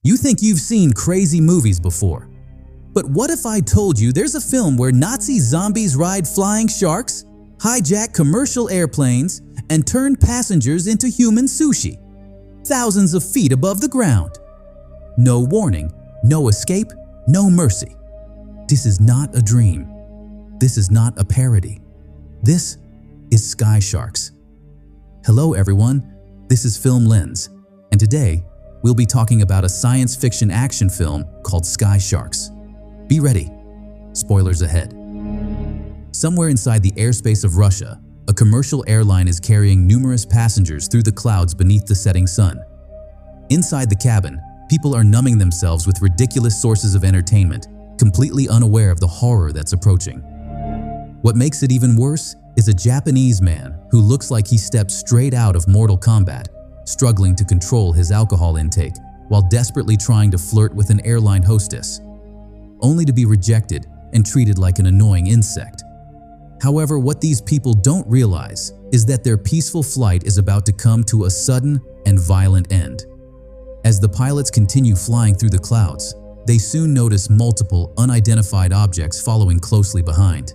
You think you've seen crazy movies before. But what if I told you there's a film where Nazi zombies ride flying sharks, hijack commercial airplanes, and turn passengers into human sushi, thousands of feet above the ground? No warning, no escape, no mercy. This is not a dream. This is not a parody. This is Sky Sharks. Hello everyone, this is Film Lens, and today we'll be talking about a science fiction action film called Sky Sharks. Be ready. Spoilers ahead. Somewhere inside the airspace of Russia, a commercial airline is carrying numerous passengers through the clouds beneath the setting sun. Inside the cabin, people are numbing themselves with ridiculous sources of entertainment, completely unaware of the horror that's approaching. What makes it even worse is a Japanese man who looks like he stepped straight out of Mortal Kombat, struggling to control his alcohol intake while desperately trying to flirt with an airline hostess, only to be rejected and treated like an annoying insect. However, what these people don't realize is that their peaceful flight is about to come to a sudden and violent end. As the pilots continue flying through the clouds, they soon notice multiple unidentified objects following closely behind.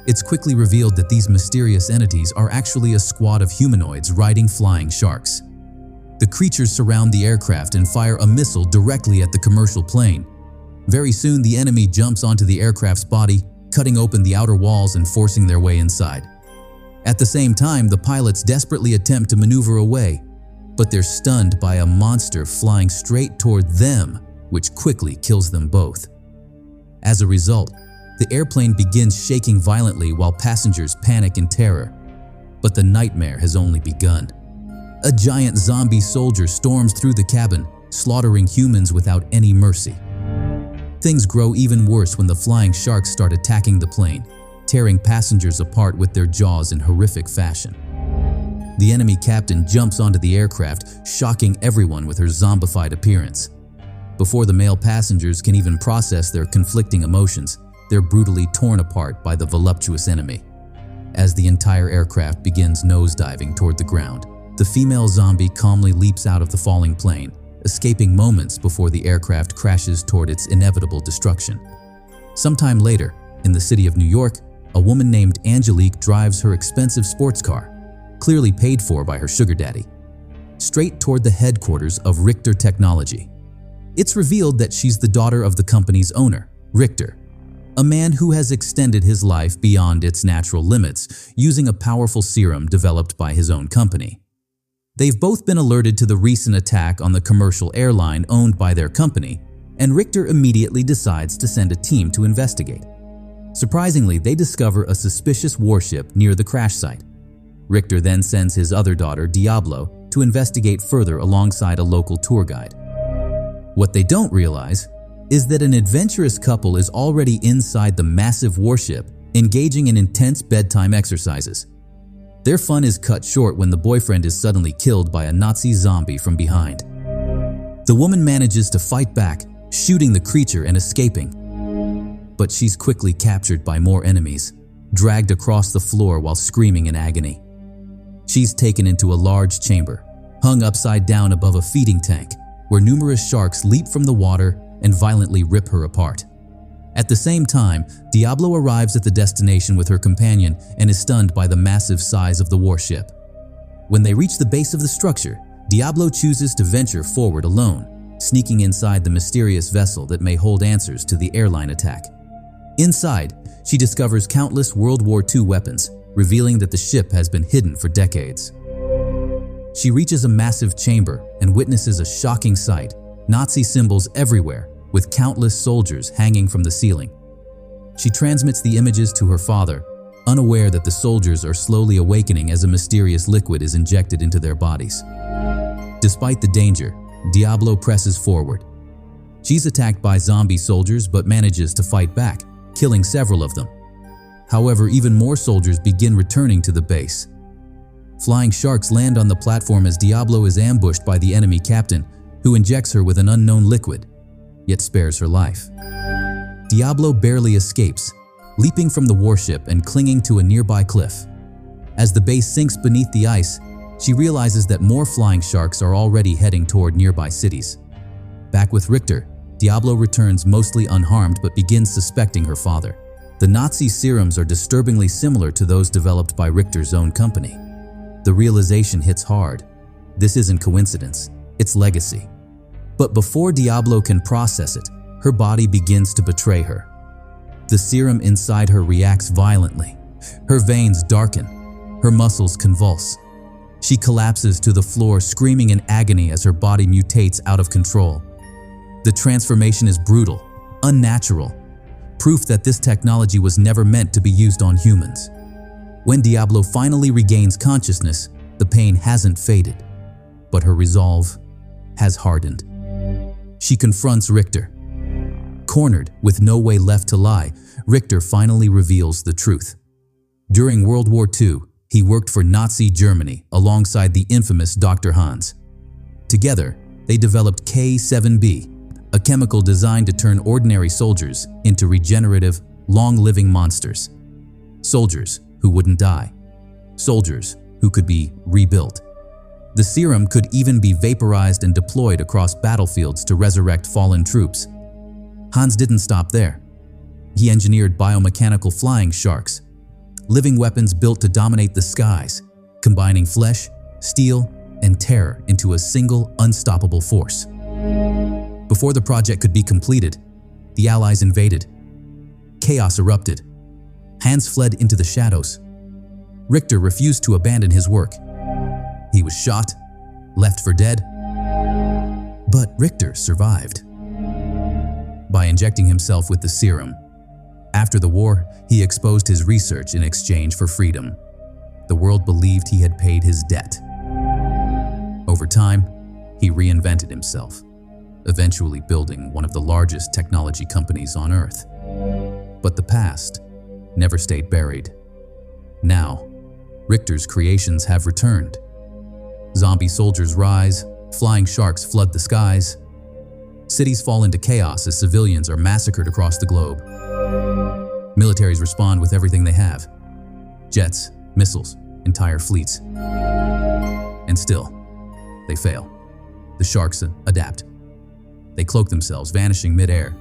It's quickly revealed that these mysterious entities are actually a squad of humanoids riding flying sharks. The creatures surround the aircraft and fire a missile directly at the commercial plane. Very soon, the enemy jumps onto the aircraft's body, cutting open the outer walls and forcing their way inside. At the same time, the pilots desperately attempt to maneuver away, but they're stunned by a monster flying straight toward them, which quickly kills them both. As a result, the airplane begins shaking violently while passengers panic in terror. But the nightmare has only begun. A giant zombie soldier storms through the cabin, slaughtering humans without any mercy. Things grow even worse when the flying sharks start attacking the plane, tearing passengers apart with their jaws in horrific fashion. The enemy captain jumps onto the aircraft, shocking everyone with her zombified appearance. Before the male passengers can even process their conflicting emotions, they're brutally torn apart by the voluptuous enemy. As the entire aircraft begins nosediving toward the ground, the female zombie calmly leaps out of the falling plane, escaping moments before the aircraft crashes toward its inevitable destruction. Sometime later, in the city of New York, a woman named Angelique drives her expensive sports car, clearly paid for by her sugar daddy, straight toward the headquarters of Richter Technology. It's revealed that she's the daughter of the company's owner, Richter, a man who has extended his life beyond its natural limits using a powerful serum developed by his own company. They've both been alerted to the recent attack on the commercial airline owned by their company, and Richter immediately decides to send a team to investigate. Surprisingly, they discover a suspicious warship near the crash site. Richter then sends his other daughter, Diablo, to investigate further alongside a local tour guide. What they don't realize is that an adventurous couple is already inside the massive warship, engaging in intense bedtime exercises. Their fun is cut short when the boyfriend is suddenly killed by a Nazi zombie from behind. The woman manages to fight back, shooting the creature and escaping. But she's quickly captured by more enemies, dragged across the floor while screaming in agony. She's taken into a large chamber, hung upside down above a feeding tank, where numerous sharks leap from the water and violently rip her apart. At the same time, Diablo arrives at the destination with her companion and is stunned by the massive size of the warship. When they reach the base of the structure, Diablo chooses to venture forward alone, sneaking inside the mysterious vessel that may hold answers to the airline attack. Inside, she discovers countless World War II weapons, revealing that the ship has been hidden for decades. She reaches a massive chamber and witnesses a shocking sight: Nazi symbols everywhere, with countless soldiers hanging from the ceiling. She transmits the images to her father, unaware that the soldiers are slowly awakening as a mysterious liquid is injected into their bodies. Despite the danger, Diablo presses forward. She's attacked by zombie soldiers but manages to fight back, killing several of them. However, even more soldiers begin returning to the base. Flying sharks land on the platform as Diablo is ambushed by the enemy captain, who injects her with an unknown liquid, yet spares her life. Diablo barely escapes, leaping from the warship and clinging to a nearby cliff. As the base sinks beneath the ice, she realizes that more flying sharks are already heading toward nearby cities. Back with Richter, Diablo returns mostly unharmed but begins suspecting her father. The Nazi serums are disturbingly similar to those developed by Richter's own company. The realization hits hard. This isn't coincidence, it's legacy. But before Diablo can process it, her body begins to betray her. The serum inside her reacts violently. Her veins darken, her muscles convulse. She collapses to the floor, screaming in agony as her body mutates out of control. The transformation is brutal, unnatural, proof that this technology was never meant to be used on humans. When Diablo finally regains consciousness, the pain hasn't faded, but her resolve has hardened. She confronts Richter. Cornered, with no way left to lie, Richter finally reveals the truth. During World War II, he worked for Nazi Germany alongside the infamous Dr. Hans. Together, they developed K7B, a chemical designed to turn ordinary soldiers into regenerative, long-living monsters. Soldiers who wouldn't die. Soldiers who could be rebuilt. The serum could even be vaporized and deployed across battlefields to resurrect fallen troops. Hans didn't stop there. He engineered biomechanical flying sharks, living weapons built to dominate the skies, combining flesh, steel, and terror into a single, unstoppable force. Before the project could be completed, the Allies invaded. Chaos erupted. Hans fled into the shadows. Richter refused to abandon his work. He was shot, left for dead. But Richter survived by injecting himself with the serum. After the war, he exposed his research in exchange for freedom. The world believed he had paid his debt. Over time, he reinvented himself, eventually building one of the largest technology companies on Earth. But the past never stayed buried. Now, Richter's creations have returned. Zombie soldiers rise, flying sharks flood the skies. Cities fall into chaos as civilians are massacred across the globe. Militaries respond with everything they have: jets, missiles, entire fleets. And still, they fail. The sharks adapt. They cloak themselves, vanishing mid-air,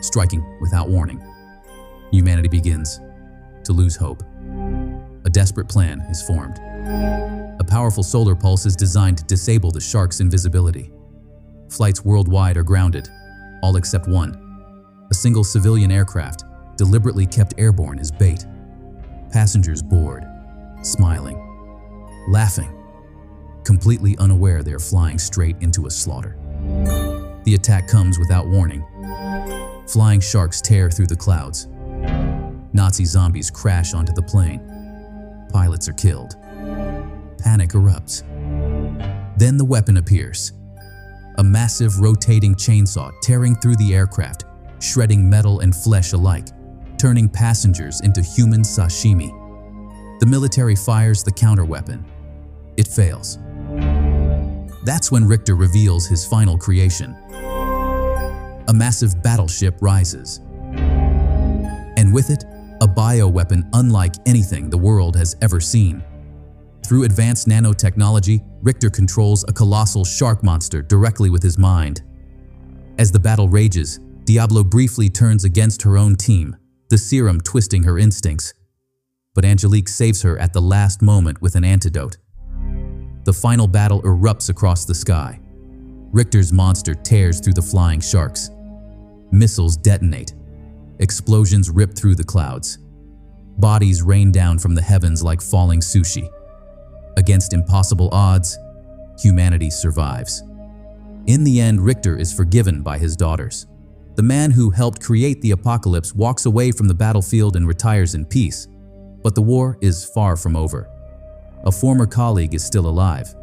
striking without warning. Humanity begins to lose hope. A desperate plan is formed. A powerful solar pulse is designed to disable the shark's invisibility. Flights worldwide are grounded, all except one. A single civilian aircraft, deliberately kept airborne as bait. Passengers board, smiling, laughing, completely unaware they're flying straight into a slaughter. The attack comes without warning. Flying sharks tear through the clouds. Nazi zombies crash onto the plane. Pilots are killed. Panic erupts. Then the weapon appears. A massive rotating chainsaw tearing through the aircraft, shredding metal and flesh alike, turning passengers into human sashimi. The military fires the counterweapon. It fails. That's when Richter reveals his final creation. A massive battleship rises. And with it, a bioweapon unlike anything the world has ever seen. Through advanced nanotechnology, Richter controls a colossal shark monster directly with his mind. As the battle rages, Diablo briefly turns against her own team, the serum twisting her instincts. But Angelique saves her at the last moment with an antidote. The final battle erupts across the sky. Richter's monster tears through the flying sharks. Missiles detonate. Explosions rip through the clouds. Bodies rain down from the heavens like falling sushi. Against impossible odds, humanity survives. In the end, Richter is forgiven by his daughters. The man who helped create the apocalypse walks away from the battlefield and retires in peace. But the war is far from over. A former colleague is still alive,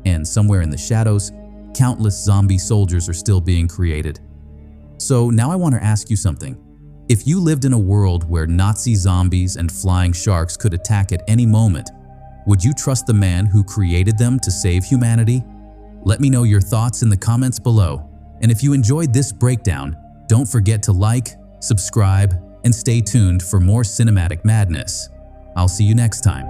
and somewhere in the shadows, countless zombie soldiers are still being created. So now I want to ask you something. If you lived in a world where Nazi zombies and flying sharks could attack at any moment, would you trust the man who created them to save humanity? Let me know your thoughts in the comments below. And if you enjoyed this breakdown, don't forget to like, subscribe, and stay tuned for more cinematic madness. I'll see you next time.